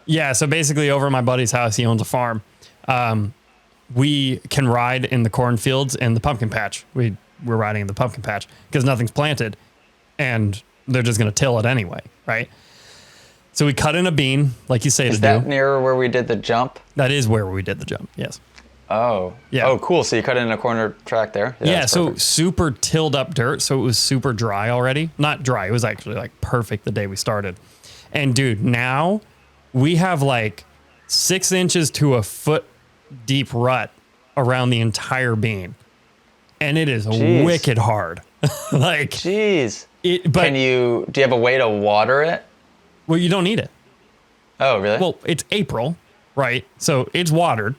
Yeah, so basically over at my buddy's house, he owns a farm. We can ride in the cornfields and the pumpkin patch. We're riding in the pumpkin patch because nothing's planted and they're just going to till it anyway, right? So we cut in a bean, like you say to do. Is that near where we did the jump? That is where we did the jump, yes. Oh. Yeah. Oh, cool. So you cut it in a corner track there? Yeah, so super tilled up dirt, so it was super dry already. Not dry, it was actually like perfect the day we started. And dude, now we have like 6 inches to a foot deep rut around the entire bean. And it is wicked hard. Like, jeez. But do you have a way to water it? Well, you don't need it. Oh, really? Well, it's April, right? So it's watered.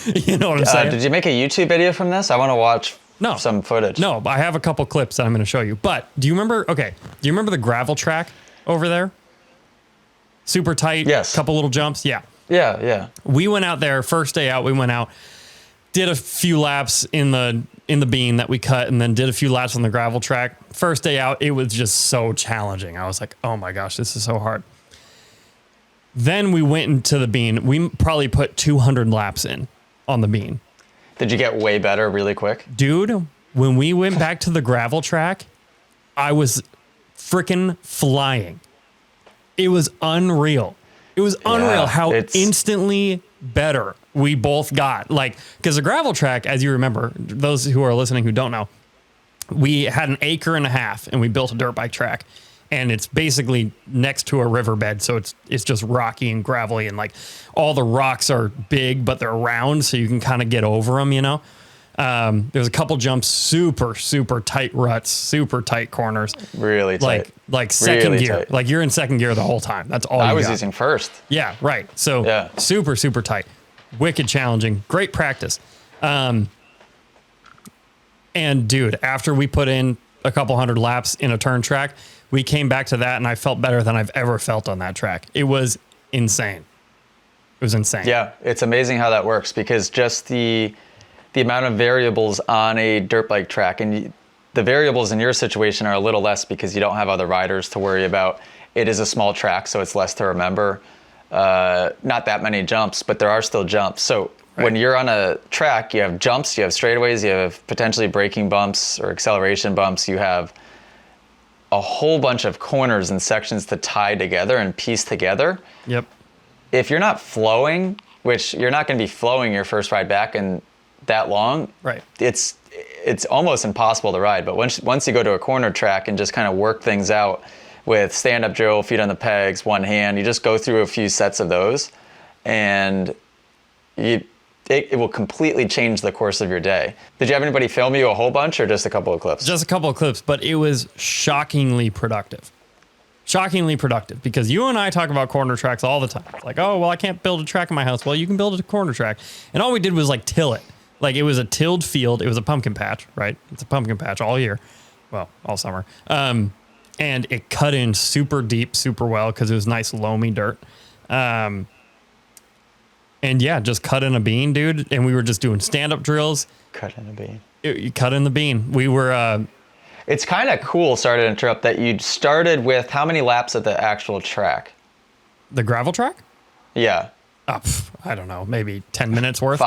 You know what I'm saying? Did you make a YouTube video from this? I want to watch some footage. No, but I have a couple clips that I'm going to show you. But do you remember the gravel track over there? Super tight. Yes. Couple little jumps. Yeah. Yeah, yeah. We went out there first day out. We went out, did a few laps in the bean that we cut, and then did a few laps on the gravel track. First day out, it was just so challenging. I was like, oh my gosh, this is so hard. Then we went into the bean. We probably put 200 laps in on the bean. Did you get way better really quick? Dude, when we went back to the gravel track, I was freaking flying. It was unreal. It was unreal how instantly better we both got. Like, because the gravel track, as you remember, those who are listening who don't know, we had an 1.5 acres and we built a dirt bike track. And it's basically next to a riverbed, so it's just rocky and gravelly, and like all the rocks are big, but they're round, so you can kind of get over them, you know? There's a couple jumps, super tight ruts, super tight corners. Really tight. Like second really gear. Tight. Like you're in second gear the whole time. That's all I you was got. using first. Yeah, right. So super tight. Wicked challenging. Great practice. And dude, after we put in a couple hundred laps in a turn track, we came back to that and I felt better than I've ever felt on that track. It was insane. It was insane. Yeah, it's amazing how that works, because just the amount of variables on a dirt bike track, and the variables in your situation are a little less because you don't have other riders to worry about. It is a small track, so it's less to remember. Not that many jumps, but there are still jumps. So when you're on a track, you have jumps, you have straightaways, you have potentially braking bumps or acceleration bumps, you have a whole bunch of corners and sections to tie together and piece together. Yep. If you're not flowing, which you're not going to be flowing your first ride back in that long, right? It's almost impossible to ride. But once you go to a corner track and just kind of work things out with stand-up drill, feet on the pegs, one hand, you just go through a few sets of those, and it will completely change the course of your day. Did you have anybody film you a whole bunch or just a couple of clips? Just a couple of clips, but it was shockingly productive. Shockingly productive, because you and I talk about corner tracks all the time. It's like, oh, well, I can't build a track in my house. Well, you can build a corner track. And all we did was like till it. Like it was a tilled field. It was a pumpkin patch, right? It's a pumpkin patch all year. Well, all summer. And it cut in super deep, super well, because it was nice loamy dirt. And yeah, just cut in a bean, dude. And we were just doing stand-up drills. Cut in a bean. You cut in the bean. We were... It's kind of cool, sorry to interrupt, that you started with how many laps at the actual track? The gravel track? Yeah. I don't know, maybe 10 minutes worth.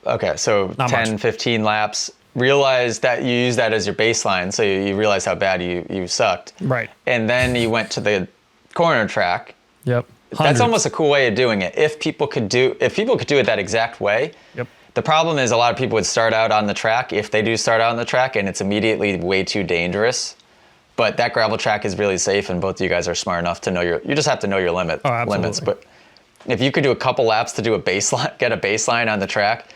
Okay, so Not 10, much. 15 laps. Realize that you use that as your baseline, so you realize how bad you sucked. Right. And then you went to the corner track. Yep. That's almost a cool way of doing it. If people could do it that exact way. Yep. The problem is a lot of people would start out on the track, if they do start out on the track, and it's immediately way too dangerous. But that gravel track is really safe, and both of you guys are smart enough to know you just have to know your limits. But if you could do a couple laps to do a baseline, get a baseline on the track,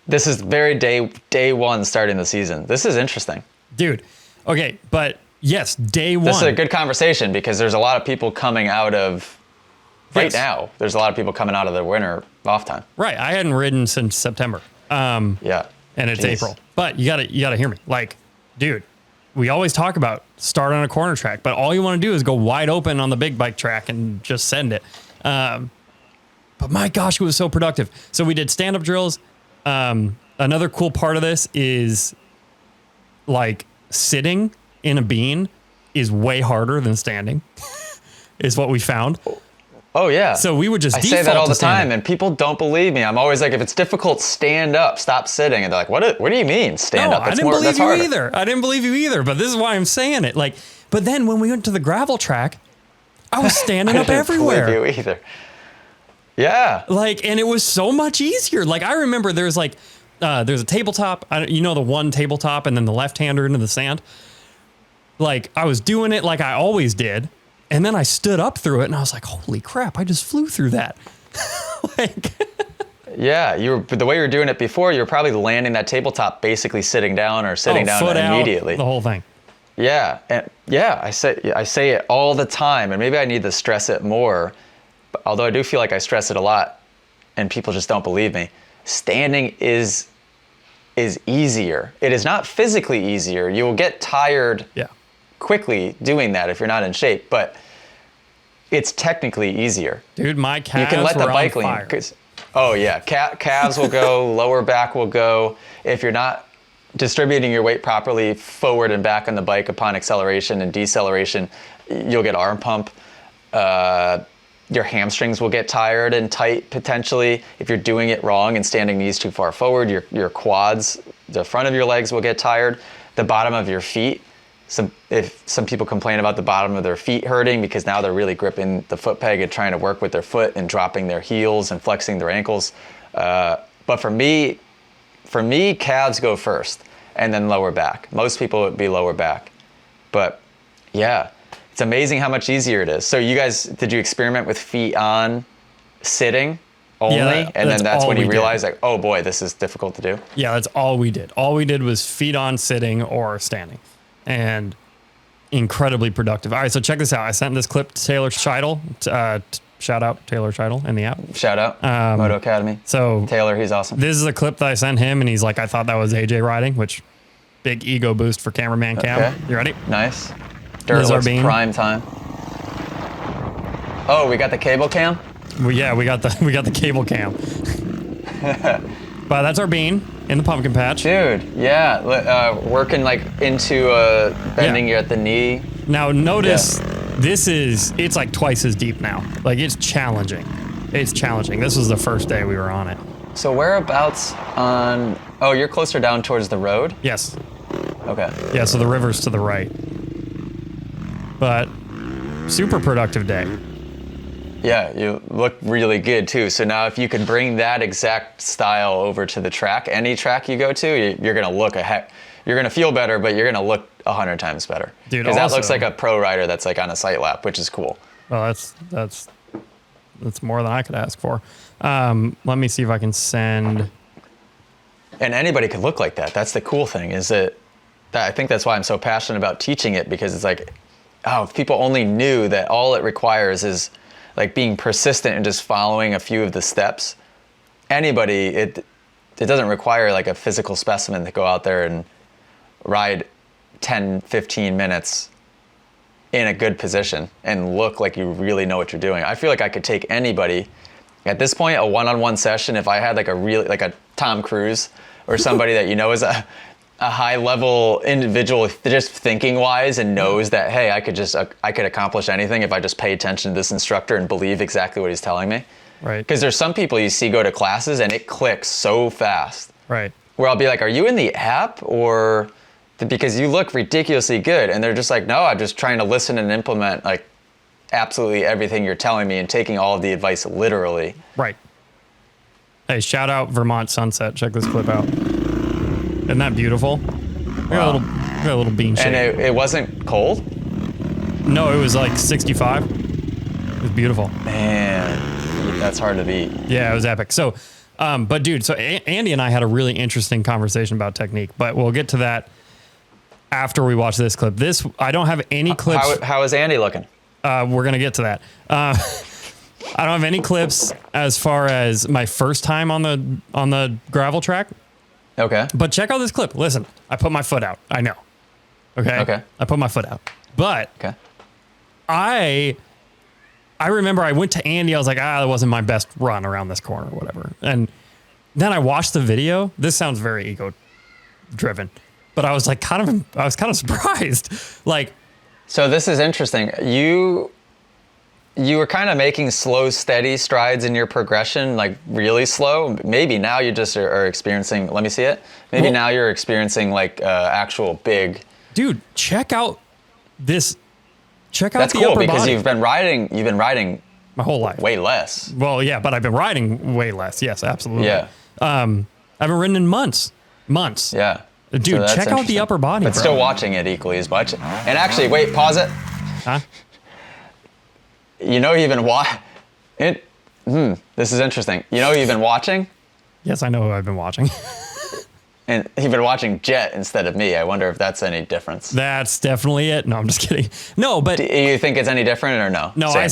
this is very day one starting the season. This is interesting. Dude, okay, but yes, day one. This is a good conversation because there's a lot of people coming out of, now, there's a lot of people coming out of the winter off time. Right, I hadn't ridden since September. Yeah. And it's April. But you gotta hear me. Like, dude, we always talk about start on a corner track, but all you want to do is go wide open on the big bike track and just send it. But my gosh, it was so productive. So we did stand-up drills. Another cool part of this is like sitting in a bean is way harder than standing, is what we found. Oh yeah. So we would just I say that all the time, and people don't believe me. I'm always like, if it's difficult, stand up, stop sitting. And they're like, what do you mean stand up? I didn't believe you either. I didn't believe you either, but this is why I'm saying it. Like, but then when we went to the gravel track, I was standing up everywhere. I didn't believe you either. Yeah. Like, and it was so much easier. Like, I remember there's a tabletop, the one tabletop and then the left-hander into the sand. Like, I was doing it like I always did. And then I stood up through it and I was like, holy crap, I just flew through that. Yeah, the way you were doing it before, you were probably landing that tabletop basically sitting down or sitting down immediately. The whole thing. Yeah, and yeah, I say it all the time, and maybe I need to stress it more. But although I do feel like I stress it a lot, and people just don't believe me. Standing is easier. It is not physically easier. You will get tired quickly doing that if you're not in shape, but it's technically easier. Dude, my calves you can let the bike lean. Oh yeah, calves will go, lower back will go. If you're not distributing your weight properly forward and back on the bike upon acceleration and deceleration, you'll get arm pump. Your hamstrings will get tired and tight potentially. If you're doing it wrong and standing knees too far forward, your quads, the front of your legs will get tired. The bottom of your feet. If some people complain about the bottom of their feet hurting because now they're really gripping the foot peg and trying to work with their foot and dropping their heels and flexing their ankles. But for me, calves go first and then lower back. Most people would be lower back. But yeah, it's amazing how much easier it is. So you guys, did you experiment with feet on sitting only? Yeah, and then that's when you realized like, oh boy, this is difficult to do? Yeah, that's all we did. All we did was feet on sitting or standing. And incredibly productive. All right, so check this out. I sent this clip to Taylor Scheidel. Shout out Taylor Scheidel in the app. Shout out Moto Academy. So Taylor, he's awesome. This is a clip that I sent him, and he's like, I thought that was AJ riding, which big ego boost for cameraman Cam. Okay. You ready? Nice. Dirt looks prime time. Oh, we got the cable cam? Well, yeah, we got the cable cam. But that's our bean in the pumpkin patch. Dude, yeah. Working like into bending you at the knee. Now notice it's like twice as deep now. Like it's challenging. It's challenging. This was the first day we were on it. So whereabouts on, oh, you're closer down towards the road? Yes. Okay. Yeah, so the river's to the right. But super productive day. Yeah, you look really good too. So now if you could bring that exact style over to the track, any track you go to, you're gonna look you're gonna feel better, but you're gonna look 100 times better. Dude, because that looks like a pro rider that's like on a sight lap, which is cool. Well, that's more than I could ask for. Let me see if I can send. And anybody could look like that. That's the cool thing, is that I think that's why I'm so passionate about teaching it, because it's like, oh, if people only knew that all it requires is like being persistent and just following a few of the steps. Anybody, it doesn't require like a physical specimen to go out there and ride 10, 15 minutes in a good position and look like you really know what you're doing. I feel like I could take anybody at this point, a one-on-one session, if I had like a Tom Cruise or somebody that is a high level individual just thinking wise and knows that, hey, I could accomplish anything if I just pay attention to this instructor and believe exactly what he's telling me. Right. Because there's some people you see go to classes and it clicks so fast. Right. Where I'll be like, are you in the app or because you look ridiculously good? And they're just like, no, I'm just trying to listen and implement like absolutely everything you're telling me and taking all of the advice literally. Right. Hey, shout out Vermont sunset. Check this clip out. Isn't that beautiful? Wow. We got a little bean shape. And it wasn't cold? No, it was like 65. It was beautiful. Man, that's hard to beat. Yeah, it was epic. So, but dude, so Andy and I had a really interesting conversation about technique, but we'll get to that after we watch this clip. I don't have any clips. How is Andy looking? We're going to get to that. I don't have any clips as far as my first time on the gravel track. Okay. But check out this clip. Listen, I put my foot out. I know. Okay. Okay. I put my foot out. But okay. I remember I went to Andy. I was like, that wasn't my best run around this corner or whatever. And then I watched the video. This sounds very ego driven. but I was like kind of surprised. Like, so this is interesting. You were kind of making slow, steady strides in your progression, like really slow. Maybe now you just are experiencing, let me see it. Maybe now you're experiencing like actual big. Dude, check out this. Check out That's the cool upper because body. you've been riding my whole life. Way less. Well, yeah, but I've been riding way less. Yes, absolutely. Yeah. I haven't ridden in months. Yeah. Dude, So check out the upper body, but bro. still watching it equally as much. And actually, wait, pause it. Huh? You know you've been this is interesting. You know you've been watching? Yes, I know who I've been watching. And you've been watching Jet instead of me. I wonder if that's any difference. That's definitely it. No, I'm just kidding. No, but do you think it's any different or no? No, Same.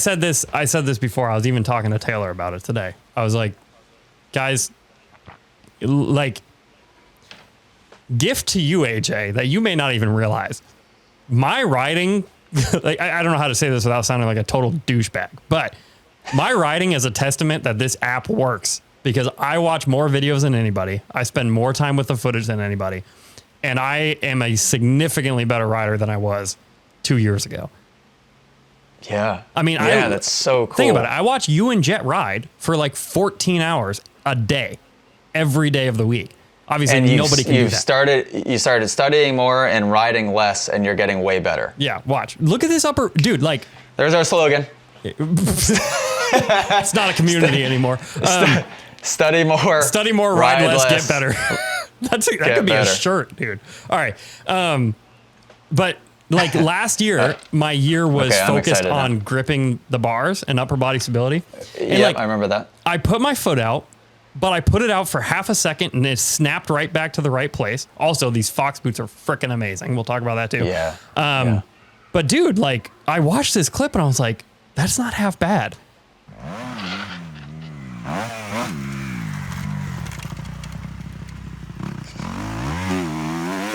I said this before. I was even talking to Taylor about it today. I was like, guys, like, gift to you, AJ, that you may not even realize. My riding, like, I don't know how to say this without sounding like a total douchebag, but my riding is a testament that this app works because I watch more videos than anybody. I spend more time with the footage than anybody. And I am a significantly better rider than I was 2 years ago. Yeah. I mean, that's so cool. Think about it. I watch you and Jet ride for like 14 hours a day, every day of the week. Obviously, and nobody can do that. You started studying more and riding less, and you're getting way better. Yeah, watch. Look at this upper... Dude, like... There's our slogan. It's not a community anymore. Study more. Study more, ride less, get better. That could be better. a shirt, dude. All right. But like last year, my year was focused on gripping the bars and upper body stability. And yeah, I remember that. I put my foot out, but I put it out for half a second and it snapped right back to the right place. Also, these Fox boots are freaking amazing. We'll talk about that too. Yeah. But dude, like I watched this clip and I was like, that's not half bad.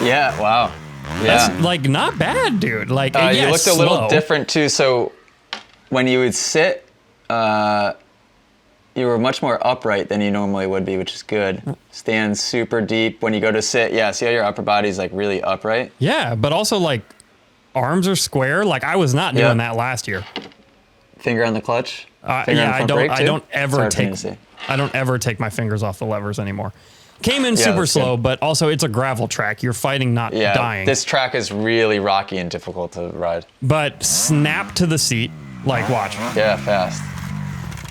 Yeah, wow. Yeah. That's like not bad, dude. Like you looked a little different too. So when you would sit, you were much more upright than you normally would be, which is good. Stand super deep. When you go to sit, see how your upper body's like really upright? Yeah, but also like arms are square. Like I was not doing that last year. Finger on the clutch? I don't ever take my fingers off the levers anymore. Came in super slow, but also it's a gravel track. You're fighting, not dying. This track is really rocky and difficult to ride. But snap to the seat, like watch. Yeah, fast.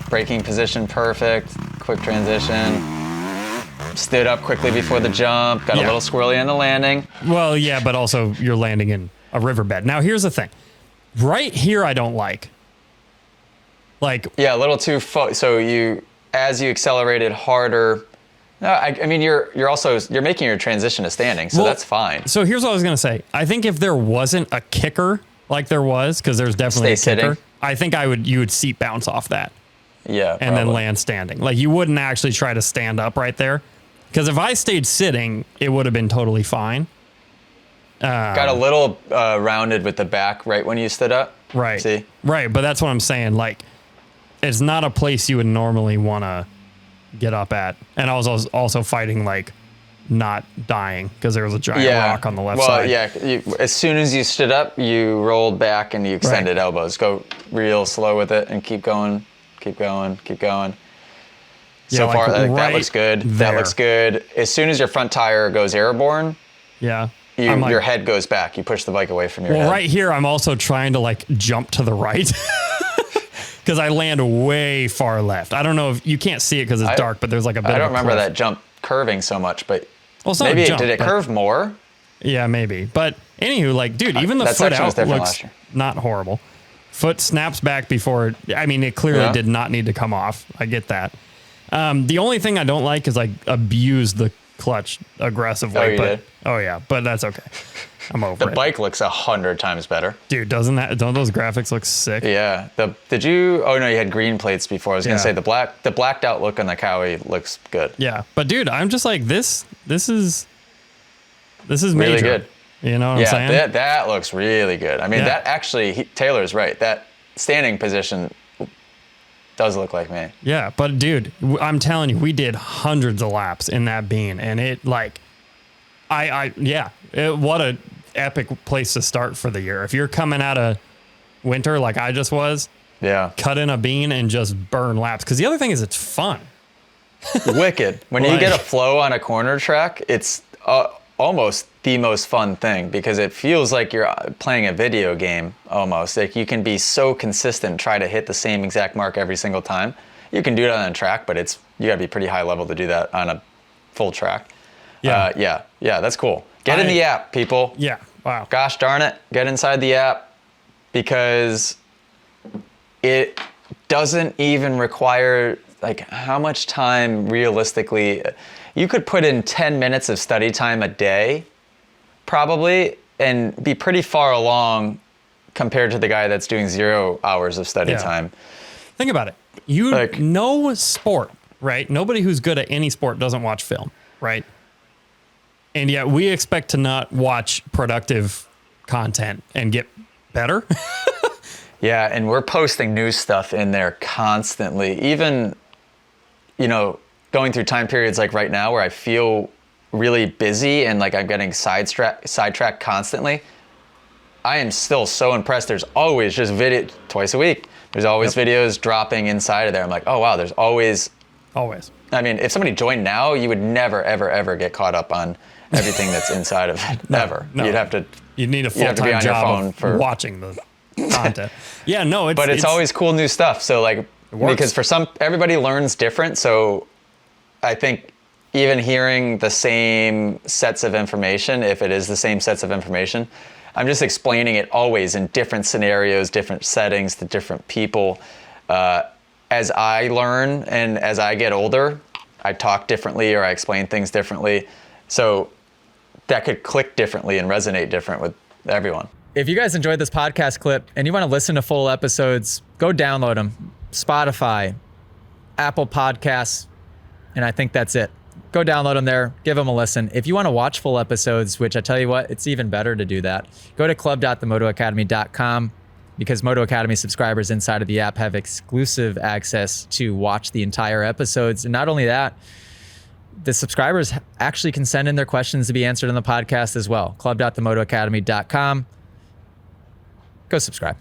Braking position perfect. Quick transition. Stood up quickly before the jump. Got a little squirrely on the landing. Well, yeah, but also you're landing in a riverbed. Now here's the thing. Right here, I don't like. Yeah, a little too so as you accelerated harder. No, I mean you're making your transition to standing, so that's fine. So here's what I was gonna say. I think if there wasn't a kicker like there was, because there's definitely a kicker, sitting. I think you would seat bounce off that. Yeah, and then land standing. Like you wouldn't actually try to stand up right there, because if I stayed sitting, it would have been totally fine. Got a little rounded with the back right when you stood up. Right. See? Right, but that's what I'm saying. Like, it's not a place you would normally want to get up at. And I was also fighting, like, not dying because there was a giant rock on the left side. Well, yeah. As soon as you stood up, you rolled back and you extended elbows. Go real slow with it and keep going, keep going, keep going. So far, that looks good. That looks good. As soon as your front tire goes airborne, your head goes back. You push the bike away from your head. Well, right here, I'm also trying to, like, jump to the right. Because I land way far left. I don't know if you can't see it because it's dark, but there's like a bit of a I don't remember cliff. that jump curving so much, but maybe did it curve more? Yeah, maybe. But anywho, like, dude, even the foot out looks not horrible. Foot snaps back before. It clearly did not need to come off. I get that. The only thing I don't like is like abuse the clutch aggressively. But that's okay. I'm over it. The bike looks 100 times better. Dude, don't those graphics look sick? Yeah. you had green plates before. I was going to say the blacked out look on the Cowie looks good. Yeah. But dude, I'm just like, this is major. Really good. You know what I'm saying? Yeah, that looks really good. I mean, that actually, Taylor's right. That standing position does look like me. Yeah, but dude, I'm telling you, we did hundreds of laps in that bean, and it like What a epic place to start for the year. If you're coming out of winter like I just was, cut in a bean and just burn laps. Because the other thing is it's fun. Wicked. When you get a flow on a corner track, it's almost the most fun thing because it feels like you're playing a video game almost. Like you can be so consistent, try to hit the same exact mark every single time. You can do it on a track, but you gotta be pretty high level to do that on a full track. Yeah, that's cool. Get in the app, people. Yeah, wow. Gosh darn it, get inside the app because it doesn't even require, like, how much time realistically? You could put in 10 minutes of study time a day, probably, and be pretty far along compared to the guy that's doing 0 hours of study time. Think about it. No sport, right? Nobody who's good at any sport doesn't watch film, right? And yet we expect to not watch productive content and get better. Yeah, and we're posting new stuff in there constantly. Even, going through time periods like right now where I feel really busy and like I'm getting sidetracked constantly. I am still so impressed. There's always just video twice a week. There's always videos dropping inside of there. I'm like, oh wow, there's always. I mean, if somebody joined now, you would never, ever, ever get caught up on everything that's inside of it. Never. No. You'd need a full-time job for watching the content. But it's always cool new stuff. So like, because everybody learns different. So I think even hearing the same sets of information, if it is the same sets of information, I'm just explaining it always in different scenarios, different settings to different people. As I learn and as I get older, I talk differently or I explain things differently. So that could click differently and resonate different with everyone. If you guys enjoyed this podcast clip and you want to listen to full episodes, go download them. Spotify, Apple Podcasts, and I think that's it. Go download them there, give them a listen. If you want to watch full episodes, which I tell you what, it's even better to do that, go to club.themotoacademy.com because Moto Academy subscribers inside of the app have exclusive access to watch the entire episodes. And not only that, the subscribers actually can send in their questions to be answered on the podcast as well. Club.themotoacademy.com. Go subscribe.